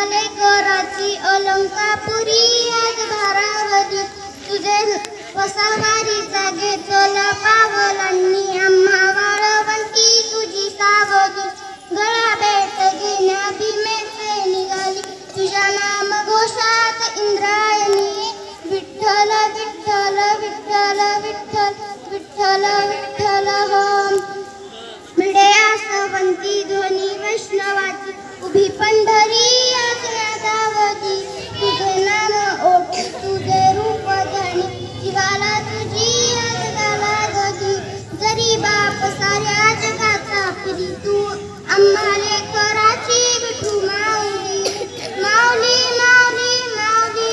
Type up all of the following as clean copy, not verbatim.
लेकराची अलंकापुरी आज भारावती तुझे वसावारीचा घेतला पावलांनी आम्हा वाळवंटी तुझी सावधी गळा भेट घेण्या भीमेचे निघाली तुझ्या नाम घोषात इंद्रायणी विठ्ठल विठ्ठल विठ्ठल विठ्ठल विठ्ठल विठ्ठल होम भिडे आसवंती ध्वनी वैष्णवाची उभी पंढरी आज नादावती तुझे नाम ओठी तुझे रूप ध्यानी जीवाला तुझी आज गालागती जरी बाप साऱ्या जगाचा पिरी तू आम्हा लेकराची विठू माऊली माऊली माऊली माऊली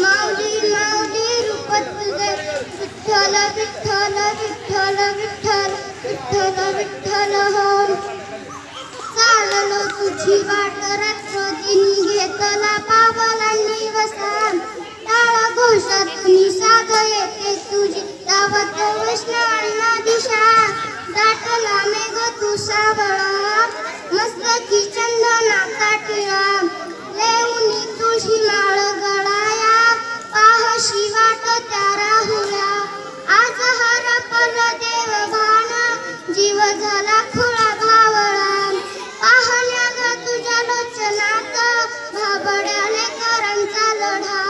माऊली माऊली रूप तुझे विठ्ठल विठ्ठल विठ्ठल विठ्ठल विठ्ठल विठ्ठल हो चाललो तुझी वाट रात्र दिनी घेतला पावलांनी वसान टाळ घोषातून साध येते तुझी दावत वैष्णवांना दिशा दाटला मेघ तू सावळा मस्तकी चंदना काटिळा लेऊनी तुळशी माळ गळाया पाहशी वाट त्या राहुल्या आज हरपल देव भान जीव झाला खुळा भावळा पाहण्याला तुझ्या लोचनात भाबड्या लेकरांचा लढा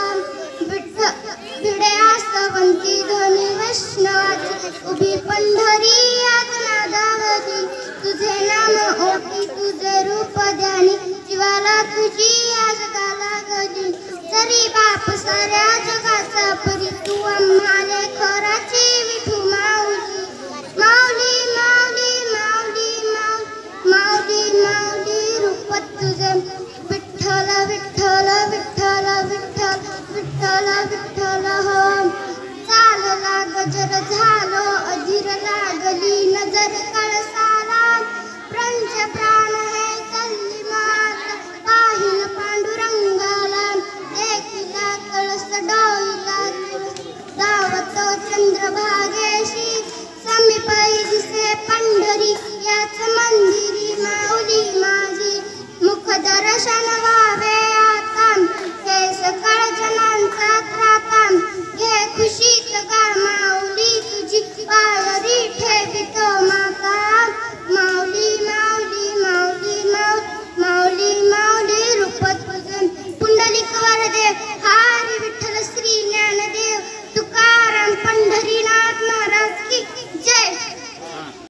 भिडे आसवंती ध्वनी वैष्णवाची उभी पंढरी आज नादावती तुझे नाम ओठी तुझे रूप ध्यानी जीवाला तुझी आज गालागती जरी बाप साऱ्या जगाचा परी तू आम्हा लेकराची विठू माऊली माऊली माऊली माऊली माऊली माऊली रूप तुझे विठ्ठल विठ्ठल विठ्ठल विठ्ठल विठ्ठल विठ्ठल हो चालला गजर झालो अधीर लागली नजर कळसाला प्रंच प्राण है चालली मात पाहिल पांडुरंगाला देखिला कळस डोईला दावतो चंद्रभागेशी समीप दिसे पंढरी